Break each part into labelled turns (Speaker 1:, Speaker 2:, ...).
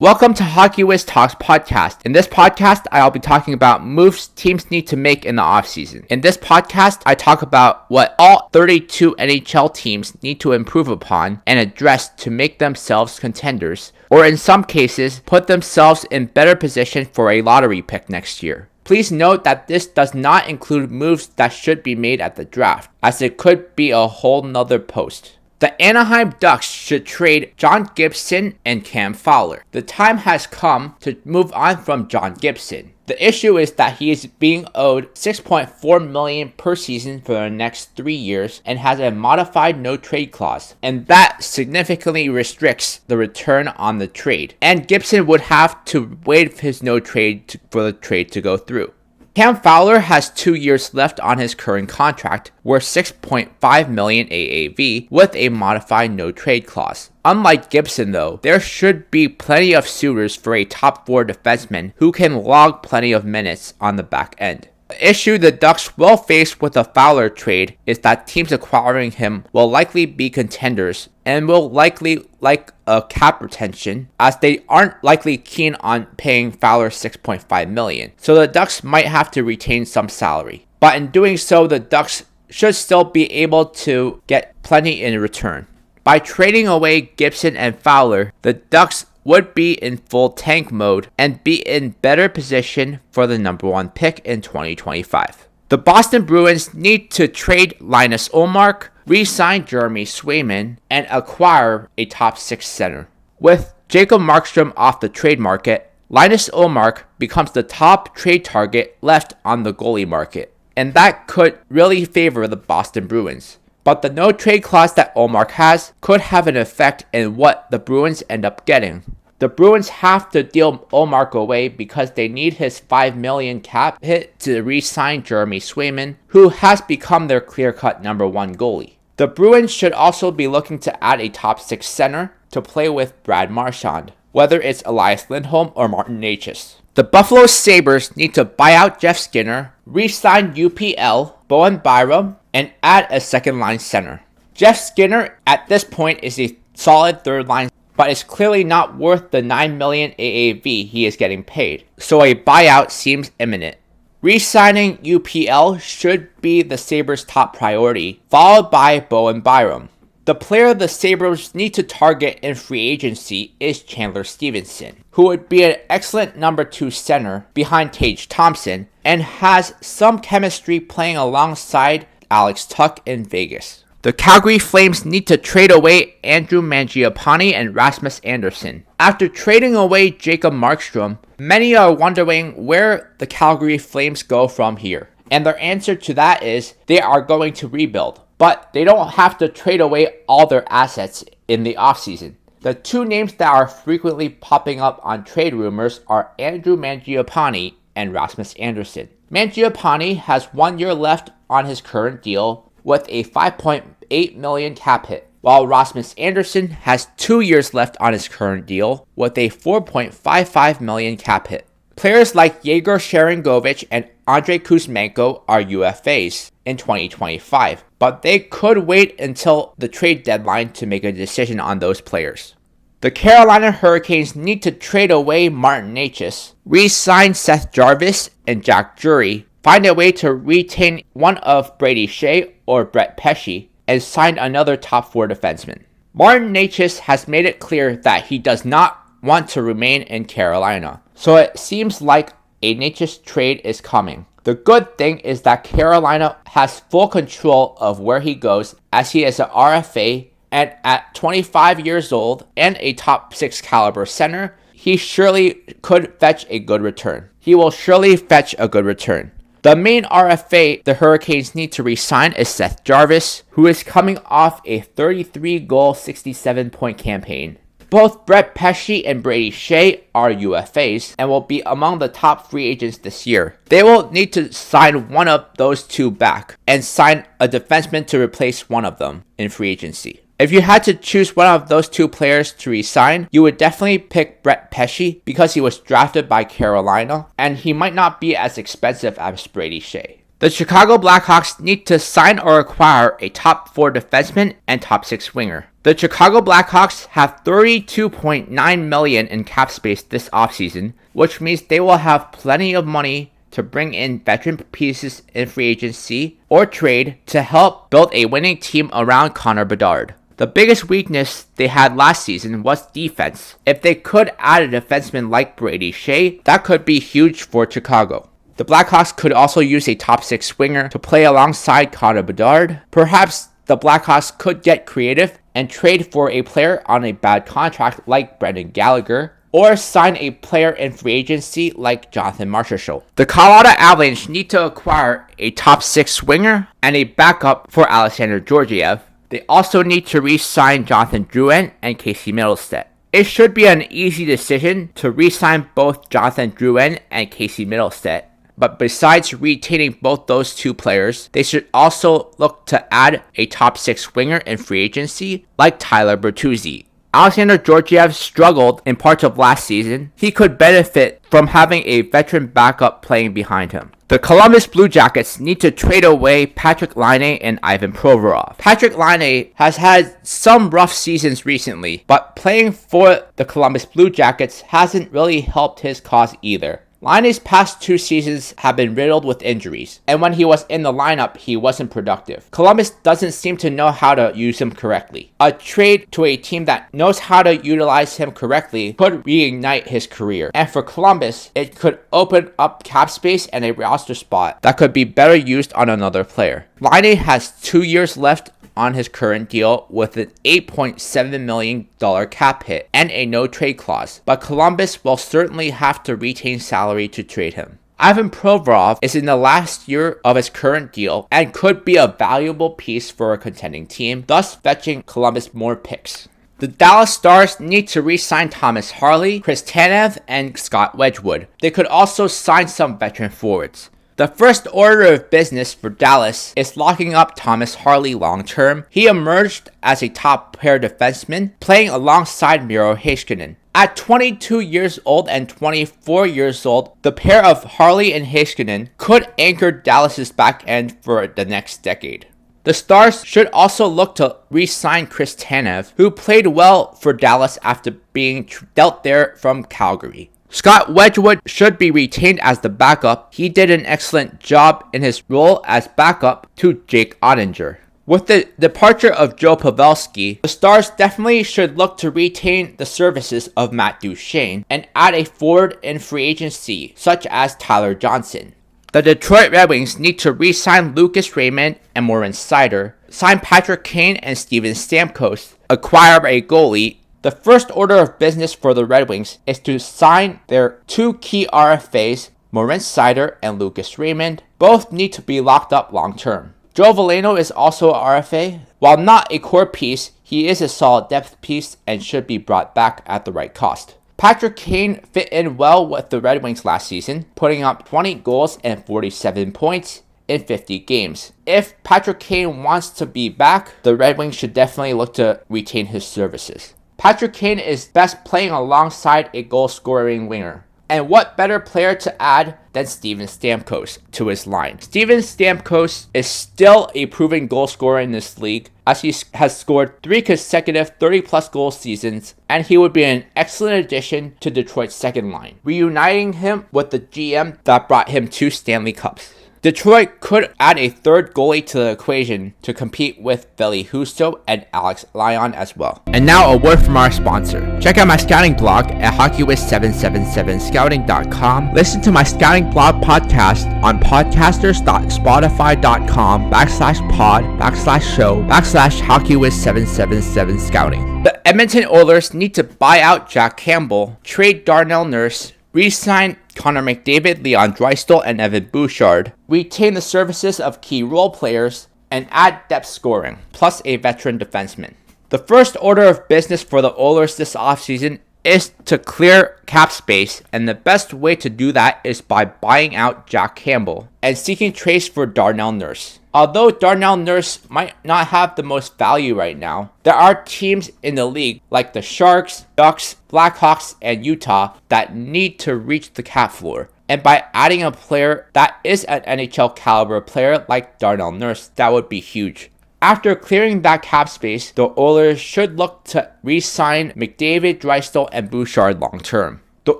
Speaker 1: Welcome to Hockey Wiz Talks podcast. In this podcast, I'll be talking about moves teams need to make in the offseason. In this podcast, I talk about what all 32 NHL teams need to improve upon and address to make themselves contenders, or in some cases, put themselves in better position for a lottery pick next year. Please note that this does not include moves that should be made at the draft, as it could be a whole nother post. The Anaheim Ducks should trade John Gibson and Cam Fowler. The time has come to move on from John Gibson. The issue is that he is being owed $6.4 million per season for the next 3 years and has a modified no-trade clause, and that significantly restricts the return on the trade. And Gibson would have to waive his no-trade for the trade to go through. Cam Fowler has 2 years left on his current contract, worth $6.5 million AAV, with a modified no-trade clause. Unlike Gibson though, there should be plenty of suitors for a top 4 defenseman who can log plenty of minutes on the back end. The issue the Ducks will face with a Fowler trade is that teams acquiring him will likely be contenders and will likely like a cap retention, as they aren't likely keen on paying Fowler $6.5 million. So the Ducks might have to retain some salary. But in doing so, the Ducks should still be able to get plenty in return. By trading away Gibson and Fowler, the Ducks would be in full tank mode and be in better position for the number 1 pick in 2025. The Boston Bruins need to trade Linus Ullmark, re-sign Jeremy Swayman, and acquire a top 6 center. With Jacob Markstrom off the trade market, Linus Ullmark becomes the top trade target left on the goalie market, and that could really favor the Boston Bruins. But the no-trade clause that Ullmark has could have an effect in what the Bruins end up getting. The Bruins have to deal Ullmark away because they need his $5 million cap hit to re-sign Jeremy Swayman, who has become their clear-cut number 1 goalie. The Bruins should also be looking to add a top 6 center to play with Brad Marchand, whether it's Elias Lindholm or Martin Necas. The Buffalo Sabres need to buy out Jeff Skinner, re-sign UPL, Bowen Byram, and add a second-line center. Jeff Skinner at this point is a solid third-line, but is clearly not worth the $9 million AAV he is getting paid, so a buyout seems imminent. Re-signing UPL should be the Sabres' top priority, followed by Bowen Byram. The player the Sabres need to target in free agency is Chandler Stevenson, who would be an excellent number 2 center behind Tage Thompson and has some chemistry playing alongside Alex Tuch in Vegas. The Calgary Flames need to trade away Andrew Mangiapane and Rasmus Andersson. After trading away Jacob Markstrom, many are wondering where the Calgary Flames go from here. And their answer to that is they are going to rebuild. But they don't have to trade away all their assets in the offseason. The 2 names that are frequently popping up on trade rumors are Andrew Mangiapane and Rasmus Andersson. Mangiapane has 1 year left on his current deal with a $5.8 million cap hit, while Rasmus Andersson has 2 years left on his current deal with a $4.55 million cap hit. Players like Yegor Sharangovich and Andrei Kuzmenko are UFAs in 2025, but they could wait until the trade deadline to make a decision on those players. The Carolina Hurricanes need to trade away Martin Necas, re-sign Seth Jarvis and Jack Drury, find a way to retain one of Brady Shea or Brett Pesce, and sign another top 4 defenseman. Martin Necas has made it clear that he does not want to remain in Carolina, so it seems like a Necas trade is coming. The good thing is that Carolina has full control of where he goes, as he is an RFA, and at 25 years old and a top 6 caliber center, he surely could fetch a good return. He will surely fetch a good return. The main RFA the Hurricanes need to re-sign is Seth Jarvis, who is coming off a 33-goal, 67-point campaign. Both Brett Pesce and Brady Shea are UFAs and will be among the top free agents this year. They will need to sign one of those 2 back and sign a defenseman to replace one of them in free agency. If you had to choose one of those 2 players to re-sign, you would definitely pick Brett Pesce because he was drafted by Carolina and he might not be as expensive as Brady Shea. The Chicago Blackhawks need to sign or acquire a top 4 defenseman and top 6 winger. The Chicago Blackhawks have $32.9 million in cap space this offseason, which means they will have plenty of money to bring in veteran pieces in free agency or trade to help build a winning team around Connor Bedard. The biggest weakness they had last season was defense. If they could add a defenseman like Brady Shea, that could be huge for Chicago. The Blackhawks could also use a top 6 winger to play alongside Connor Bedard. Perhaps the Blackhawks could get creative and trade for a player on a bad contract like Brendan Gallagher, or sign a player in free agency like Jonathan Marchessault. The Colorado Avalanche need to acquire a top 6 winger and a backup for Alexander Georgiev. They also need to re-sign Jonathan Drouin and Casey Middlestat. It should be an easy decision to re-sign both Jonathan Drouin and Casey Middlestat, but besides retaining both those two players, they should also look to add a top 6 winger in free agency like Tyler Bertuzzi. Alexander Georgiev struggled in parts of last season. He could benefit from having a veteran backup playing behind him. The Columbus Blue Jackets need to trade away Patrik Laine and Ivan Provorov. Patrik Laine has had some rough seasons recently, but playing for the Columbus Blue Jackets hasn't really helped his cause either. Laine's past 2 seasons have been riddled with injuries, and when he was in the lineup, he wasn't productive. Columbus doesn't seem to know how to use him correctly. A trade to a team that knows how to utilize him correctly could reignite his career, and for Columbus, it could open up cap space and a roster spot that could be better used on another player. Laine has 2 years left on his current deal with an $8.7 million cap hit and a no-trade clause, but Columbus will certainly have to retain salary to trade him. Ivan Provorov is in the last year of his current deal and could be a valuable piece for a contending team, thus fetching Columbus more picks. The Dallas Stars need to re-sign Thomas Harley, Chris Tanev, and Scott Wedgwood. They could also sign some veteran forwards. The first order of business for Dallas is locking up Thomas Harley long-term. He emerged as a top-pair defenseman, playing alongside Miro Heiskanen. At 22 years old and 24 years old, the pair of Harley and Heiskanen could anchor Dallas's back end for the next decade. The Stars should also look to re-sign Chris Tanev, who played well for Dallas after being dealt there from Calgary. Scott Wedgwood should be retained as the backup. He did an excellent job in his role as backup to Jake Ottinger. With the departure of Joe Pavelski, the Stars definitely should look to retain the services of Matt Duchene and add a forward in free agency, such as Tyler Johnson. The Detroit Red Wings need to re-sign Lucas Raymond and Moritz Seider, sign Patrick Kane and Steven Stamkos, acquire a goalie. The first order of business for the Red Wings is to sign their 2 key RFAs, Moritz Seider and Lucas Raymond. Both need to be locked up long term. Joe Veleno is also a RFA. While not a core piece, he is a solid depth piece and should be brought back at the right cost. Patrick Kane fit in well with the Red Wings last season, putting up 20 goals and 47 points in 50 games. If Patrick Kane wants to be back, the Red Wings should definitely look to retain his services. Patrick Kane is best playing alongside a goal-scoring winger. And what better player to add than Steven Stamkos to his line? Steven Stamkos is still a proven goal scorer in this league, as he has scored 3 consecutive 30-plus goal seasons, and he would be an excellent addition to Detroit's second line, reuniting him with the GM that brought him 2 Stanley Cups. Detroit could add a third goalie to the equation to compete with Ville Husso and Alex Lyon as well. And now a word from our sponsor. Check out my scouting blog at HockeyWiz777scouting.com. Listen to my scouting blog podcast on podcasters.spotify.com/pod/show/HockeyWiz777scouting. The Edmonton Oilers need to buy out Jack Campbell, trade Darnell Nurse, re-sign Connor McDavid, Leon Draisaitl, and Evan Bouchard, retain the services of key role players, and add depth scoring, plus a veteran defenseman. The first order of business for the Oilers this offseason is to clear cap space, and the best way to do that is by buying out Jack Campbell and seeking trades for Darnell Nurse. Although Darnell Nurse might not have the most value right now, there are teams in the league like the Sharks, Ducks, Blackhawks, and Utah that need to reach the cap floor. And by adding a player that is an NHL caliber player like Darnell Nurse, that would be huge. After clearing that cap space, the Oilers should look to re-sign McDavid, Draisaitl, and Bouchard long-term. The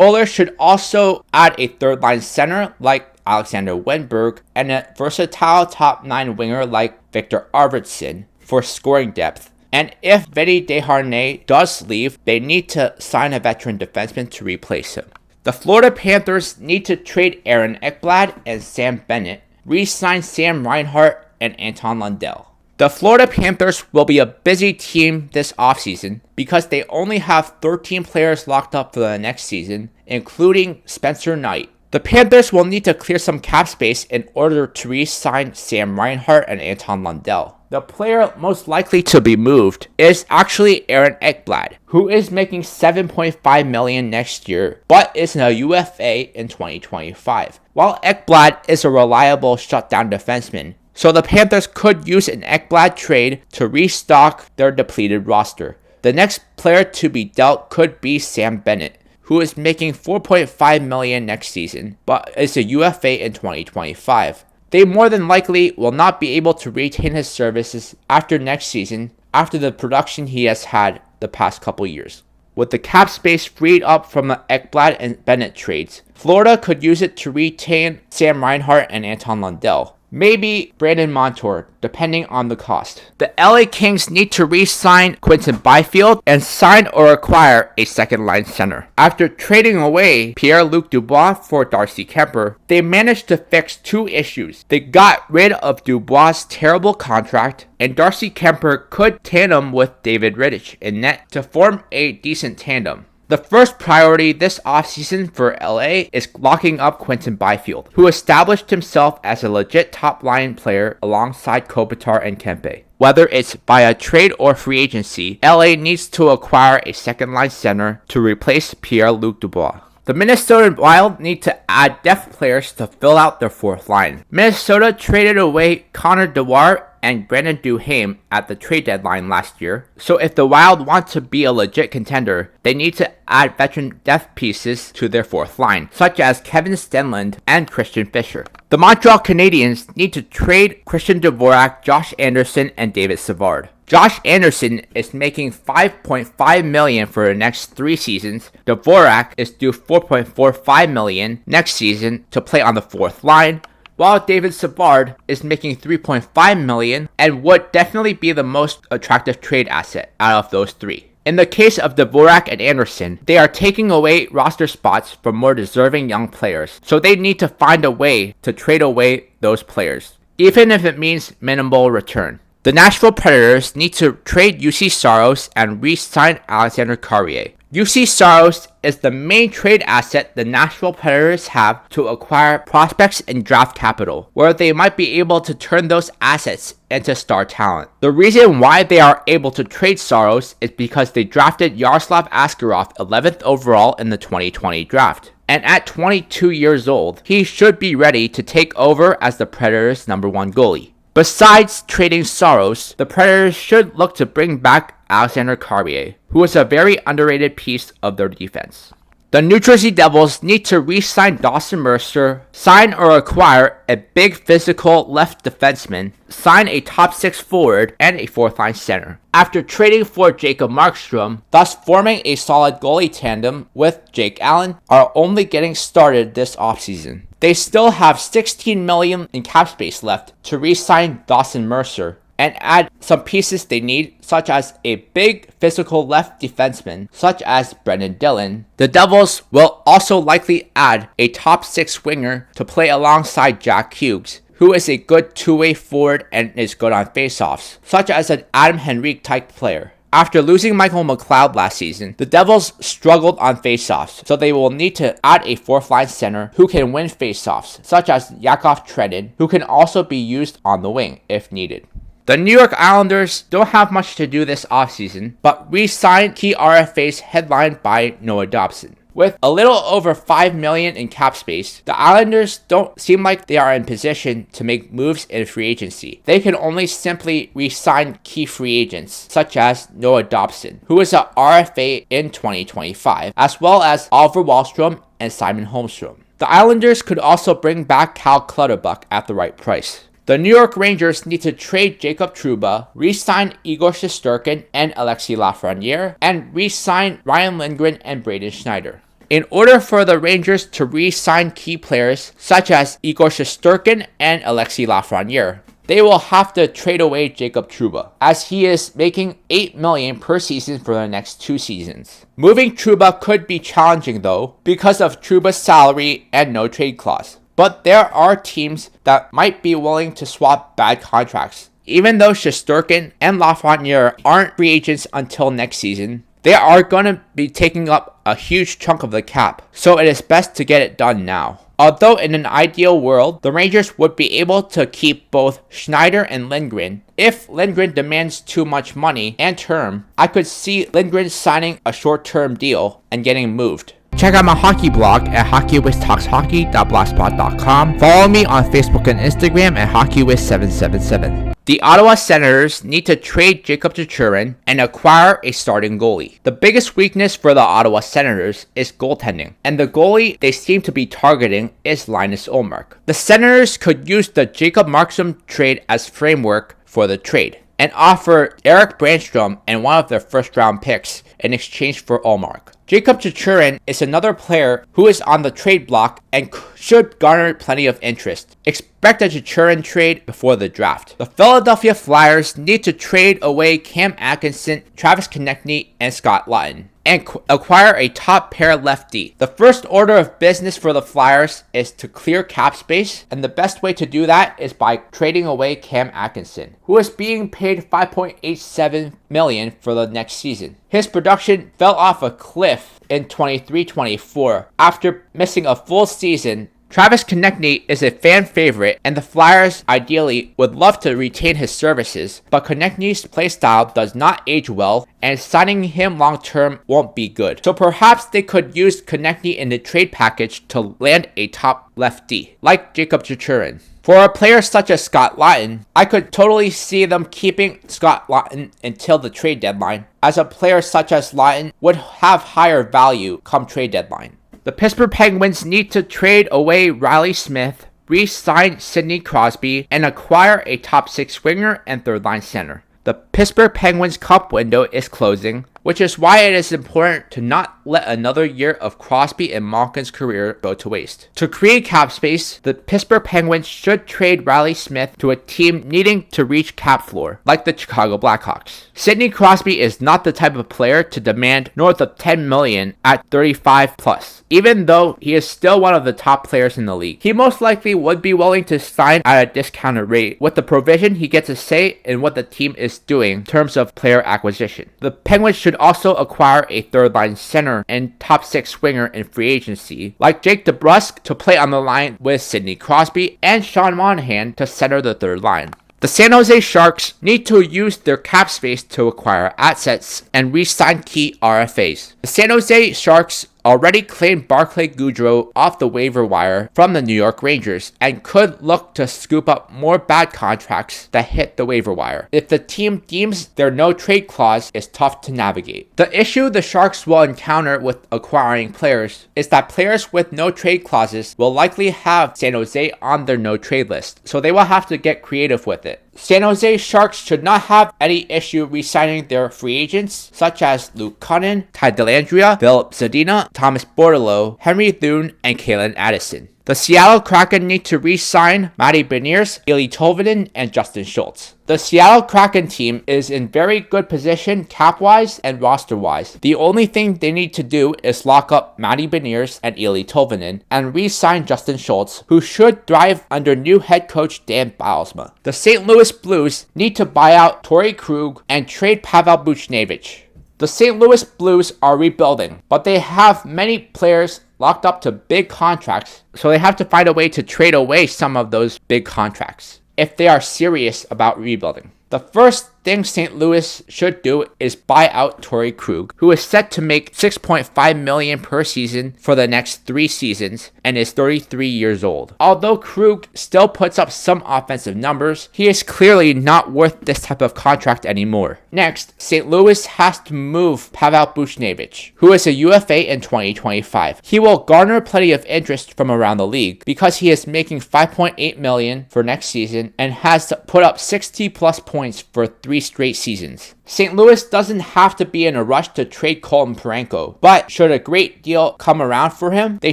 Speaker 1: Oilers should also add a third-line center like Alexander Wenberg and a versatile top-9 winger like Victor Arvidsson for scoring depth. And if Vinny Desharnais does leave, they need to sign a veteran defenseman to replace him. The Florida Panthers need to trade Aaron Ekblad and Sam Bennett, re-sign Sam Reinhart and Anton Lundell. The Florida Panthers will be a busy team this offseason because they only have 13 players locked up for the next season, including Spencer Knight. The Panthers will need to clear some cap space in order to re-sign Sam Reinhart and Anton Lundell. The player most likely to be moved is actually Aaron Ekblad, who is making $7.5 million next year, but is a UFA in 2025. While Ekblad is a reliable shutdown defenseman, so the Panthers could use an Ekblad trade to restock their depleted roster. The next player to be dealt could be Sam Bennett, who is making $4.5 million next season, but is a UFA in 2025. They more than likely will not be able to retain his services after next season after the production he has had the past couple years. With the cap space freed up from the Ekblad and Bennett trades, Florida could use it to retain Sam Reinhart and Anton Lundell. Maybe Brandon Montour, depending on the cost. The LA Kings need to re-sign Quinton Byfield and sign or acquire a second-line center. After trading away Pierre-Luc Dubois for Darcy Kuemper, they managed to fix two issues. They got rid of Dubois' terrible contract, and Darcy Kuemper could tandem with David Rittich in net to form a decent tandem. The first priority this offseason for LA is locking up Quinton Byfield, who established himself as a legit top-line player alongside Kopitar and Kempe. Whether it's by a trade or free agency, LA needs to acquire a second-line center to replace Pierre-Luc Dubois. The Minnesota Wild need to add depth players to fill out their fourth line. Minnesota traded away Connor Dewar and Brandon Duhaime at the trade deadline last year, so if the Wild want to be a legit contender, they need to add veteran depth pieces to their fourth line, such as Kevin Stenlund and Christian Fischer. The Montreal Canadiens need to trade Christian Dvorak, Josh Anderson, and David Savard. Josh Anderson is making $5.5 million for the next 3 seasons. Dvorak is due $4.45 million next season to play on the fourth line, while David Savard is making $3.5 million and would definitely be the most attractive trade asset out of those 3. In the case of Dvorak and Anderson, they are taking away roster spots from more deserving young players, so they need to find a way to trade away those players, even if it means minimal return. The Nashville Predators need to trade UC Saros and re-sign Alexander Carrier. UC Saros is the main trade asset the Nashville Predators have to acquire prospects and draft capital, where they might be able to turn those assets into star talent. The reason why they are able to trade Saros is because they drafted Yaroslav Askarov 11th overall in the 2020 draft. And at 22 years old, he should be ready to take over as the Predators' number 1 goalie. Besides trading Saros, the Predators should look to bring back Alexander Carrier, who is a very underrated piece of their defense. The New Jersey Devils need to re-sign Dawson Mercer, sign or acquire a big physical left defenseman, sign a top 6 forward, and a fourth line center. After trading for Jacob Markstrom, thus forming a solid goalie tandem with Jake Allen, are only getting started this offseason. They still have $16 million in cap space left to re-sign Dawson Mercer and add some pieces they need, such as a big physical left defenseman, such as Brendan Dillon. The Devils will also likely add a top 6 winger to play alongside Jack Hughes, who is a good two-way forward and is good on faceoffs, such as an Adam Henrique type player. After losing Michael McLeod last season, the Devils struggled on faceoffs, so they will need to add a fourth-line center who can win faceoffs, such as Yakov Trenin, who can also be used on the wing if needed. The New York Islanders don't have much to do this offseason, but re-signed key RFAs headlined by Noah Dobson. With a little over $5 million in cap space, the Islanders don't seem like they are in position to make moves in free agency. They can only simply re-sign key free agents, such as Noah Dobson, who is an RFA in 2025, as well as Oliver Wahlstrom and Simon Holmstrom. The Islanders could also bring back Cal Clutterbuck at the right price. The New York Rangers need to trade Jacob Trouba, re-sign Igor Shesterkin and Alexis Lafreniere, and re-sign Ryan Lindgren and Braden Schneider. In order for the Rangers to re-sign key players such as Igor Shesterkin and Alexis Lafreniere, they will have to trade away Jacob Trouba, as he is making $8 million per season for the next 2 seasons. Moving Trouba could be challenging though, because of Trouba's salary and no trade clause. But there are teams that might be willing to swap bad contracts. Even though Shesterkin and Lafreniere aren't free agents until next season, they are going to be taking up a huge chunk of the cap, so it is best to get it done now. Although in an ideal world, the Rangers would be able to keep both Schneider and Lindgren. If Lindgren demands too much money and term, I could see Lindgren signing a short-term deal and getting moved. Check out my hockey blog at hockeywiztalkshockey.blogspot.com. Follow me on Facebook and Instagram at hockeywiz777. The Ottawa Senators need to trade Jacob Chichurin and acquire a starting goalie. The biggest weakness for the Ottawa Senators is goaltending, and the goalie they seem to be targeting is Linus Ullmark. The Senators could use the Jacob Markstrom trade as framework for the trade, and offer Eric Brandstrom and one of their first-round picks in exchange for Ullmark. Jacob Chichurin is another player who is on the trade block and should garner plenty of interest. Expect a Chichurin trade before the draft. The Philadelphia Flyers need to trade away Cam Atkinson, Travis Konecny, and Scott Laughton, and acquire a top pair lefty. The first order of business for the Flyers is to clear cap space, and the best way to do that is by trading away Cam Atkinson, who is being paid $5.87 million for the next season. His production fell off a cliff in 23-24 after missing a full season. Travis Konecny is a fan favorite, and the Flyers ideally would love to retain his services, but Konechny's playstyle does not age well, and signing him long-term won't be good. So perhaps they could use Konechny in the trade package to land a top lefty, like Jacob Chichurin. For a player such as Scott Laughton, I could totally see them keeping Scott Laughton until the trade deadline, as a player such as Laughton would have higher value come trade deadline. The Pittsburgh Penguins need to trade away Riley Smith, re-sign Sidney Crosby, and acquire a top 6 winger and third-line center. The Pittsburgh Penguins cup window is closing, which is why it is important to not let another year of Crosby and Malkin's career go to waste. To create cap space, the Pittsburgh Penguins should trade Riley Smith to a team needing to reach cap floor, like the Chicago Blackhawks. Sidney Crosby is not the type of player to demand north of $10 million at 35 plus. Even though he is still one of the top players in the league, he most likely would be willing to sign at a discounted rate, with the provision he gets a say in what the team is doing in terms of player acquisition. The Penguins should also acquire a third-line center and top 6 winger in free agency, like Jake DeBrusk, to play on the line with Sidney Crosby, and Sean Monahan to center the third line. The San Jose Sharks need to use their cap space to acquire assets and re-sign key RFAs. The San Jose Sharks already claimed Barclay Goodrow off the waiver wire from the New York Rangers and could look to scoop up more bad contracts that hit the waiver wire if the team deems their no trade clause is tough to navigate. The issue the Sharks will encounter with acquiring players is that players with no trade clauses will likely have San Jose on their no trade list, so they will have to get creative with it. San Jose Sharks should not have any issue re-signing their free agents such as Luke Cunnin, Ty Dellandrea, Philip Zadina, Thomas Bordeleau, Henry Thune, and Kalen Addison. The Seattle Kraken need to re-sign Matty Beniers, Eeli Tolvanen, and Justin Schultz. The Seattle Kraken team is in very good position cap-wise and roster-wise. The only thing they need to do is lock up Matty Beniers and Eeli Tolvanen and re-sign Justin Schultz, who should thrive under new head coach Dan Bylsma. The St. Louis Blues need to buy out Torrey Krug and trade Pavel Buchnevich. The St. Louis Blues are rebuilding, but they have many players locked up to big contracts, so they have to find a way to trade away some of those big contracts if they are serious about rebuilding. The first thing St. Louis should do is buy out Torrey Krug, who is set to make $6.5 million per season for the next 3 seasons and is 33 years old. Although Krug still puts up some offensive numbers, he is clearly not worth this type of contract anymore. Next, St. Louis has to move Pavel Buchnevich, who is a UFA in 2025. He will garner plenty of interest from around the league because he is making $5.8 million for next season and has put up 60 plus points for 3 straight seasons. St. Louis doesn't have to be in a rush to trade Colton Parayko, but should a great deal come around for him, they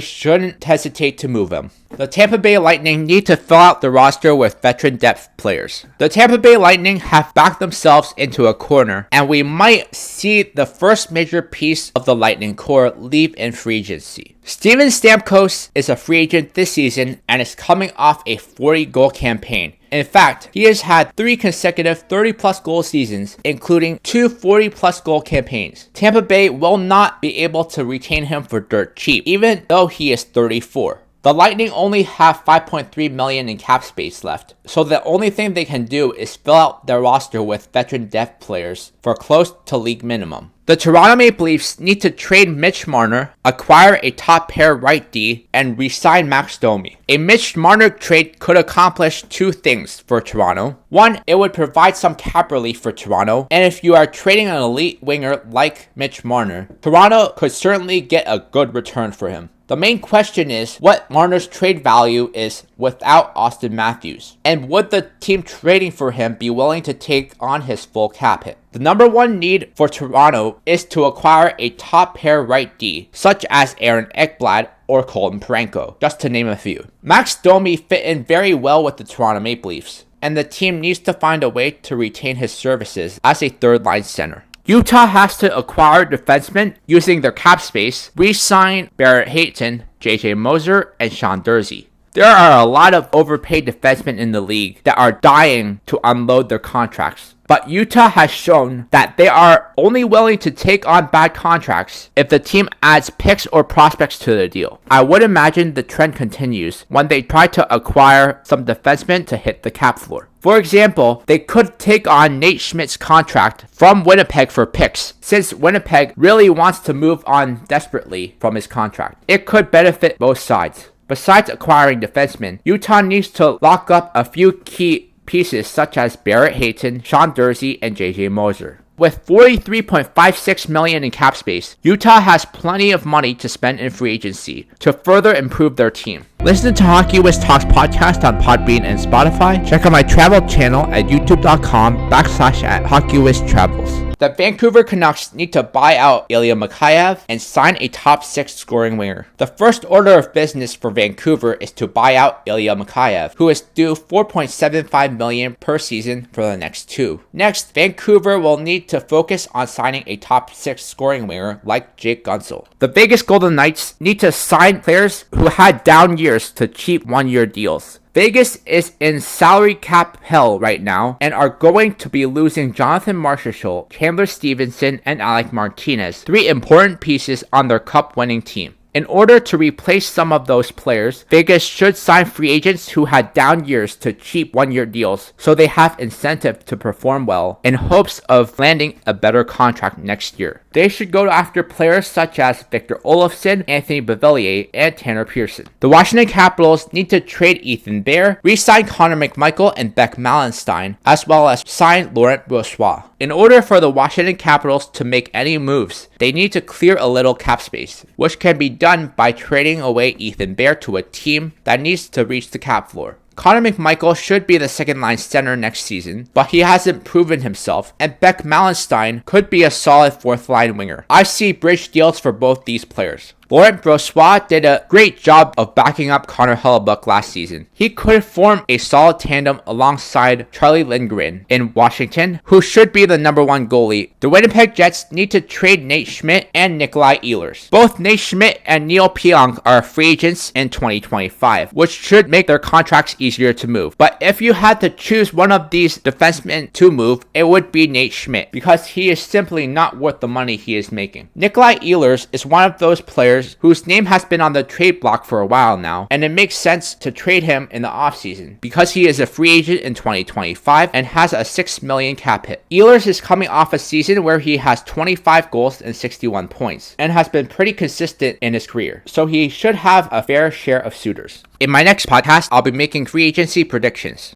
Speaker 1: shouldn't hesitate to move him. The Tampa Bay Lightning need to fill out the roster with veteran depth players. The Tampa Bay Lightning have backed themselves into a corner, and we might see the first major piece of the Lightning core leave in free agency. Steven Stamkos is a free agent this season and is coming off a 40-goal campaign. In fact, he has had 3 consecutive 30-plus goal seasons, including 2 40-plus goal campaigns. Tampa Bay will not be able to retain him for dirt cheap, even though he is 34. The Lightning only have $5.3 million in cap space left, so the only thing they can do is fill out their roster with veteran depth players for close to league minimum. The Toronto Maple Leafs need to trade Mitch Marner, acquire a top pair right D, and re-sign Max Domi. A Mitch Marner trade could accomplish 2 things for Toronto. 1, it would provide some cap relief for Toronto, and if you are trading an elite winger like Mitch Marner, Toronto could certainly get a good return for him. The main question is what Marner's trade value is without Auston Matthews, and would the team trading for him be willing to take on his full cap hit? The number 1 need for Toronto is to acquire a top pair right D, such as Aaron Ekblad or Colton Parayko, just to name a few. Max Domi fit in very well with the Toronto Maple Leafs, and the team needs to find a way to retain his services as a third-line center. Utah has to acquire defensemen using their cap space, re-sign Barrett Hayton, JJ Moser, and Sean Durzi. There are a lot of overpaid defensemen in the league that are dying to unload their contracts. But Utah has shown that they are only willing to take on bad contracts if the team adds picks or prospects to the deal. I would imagine the trend continues when they try to acquire some defensemen to hit the cap floor. For example, they could take on Nate Schmidt's contract from Winnipeg for picks, since Winnipeg really wants to move on desperately from his contract. It could benefit both sides. Besides acquiring defensemen, Utah needs to lock up a few key pieces such as Barrett Hayton, Sean Durzi, and JJ Moser. With $43.56 million in cap space, Utah has plenty of money to spend in free agency to further improve their team. Listen to Hockey Whiz Talks podcast on Podbean and Spotify. Check out my travel channel at youtube.com/HockeyWhizTravels. The Vancouver Canucks need to buy out Ilya Mikheyev and sign a top 6 scoring winger. The first order of business for Vancouver is to buy out Ilya Mikheyev, who is due $4.75 million per season for the next 2. Next, Vancouver will need to focus on signing a top 6 scoring winger like Jake Guentzel. The Vegas Golden Knights need to sign players who had down years to cheap 1-year deals. Vegas is in salary cap hell right now and are going to be losing Jonathan Marchessault, Chandler Stevenson, and Alec Martinez, 3 important pieces on their cup-winning team. In order to replace some of those players, Vegas should sign free agents who had down years to cheap 1-year deals, so they have incentive to perform well in hopes of landing a better contract next year. They should go after players such as Victor Olofsson, Anthony Beauvillier, and Tanner Pearson. The Washington Capitals need to trade Ethan Bear, re-sign Connor McMichael and Beck Malenstein, as well as sign Laurent Brossoit. In order for the Washington Capitals to make any moves, they need to clear a little cap space, which can be done by trading away Ethan Bear to a team that needs to reach the cap floor. Connor McMichael should be the second-line center next season, but he hasn't proven himself, and Beck Malenstein could be a solid fourth-line winger. I see bridge deals for both these players. Laurent Brossoit did a great job of backing up Connor Hellebuyck last season. He could form a solid tandem alongside Charlie Lindgren in Washington, who should be the number 1 goalie. The Winnipeg Jets need to trade Nate Schmidt and Nikolai Ehlers. Both Nate Schmidt and Neil Pionk are free agents in 2025, which should make their contracts easier to move. But if you had to choose one of these defensemen to move, it would be Nate Schmidt, because he is simply not worth the money he is making. Nikolai Ehlers is one of those players Ehlers, whose name has been on the trade block for a while now, and it makes sense to trade him in the offseason because he is a free agent in 2025 and has a $6 million cap hit. Ehlers is coming off a season where he has 25 goals and 61 points and has been pretty consistent in his career, so he should have a fair share of suitors. In my next podcast, I'll be making free agency predictions.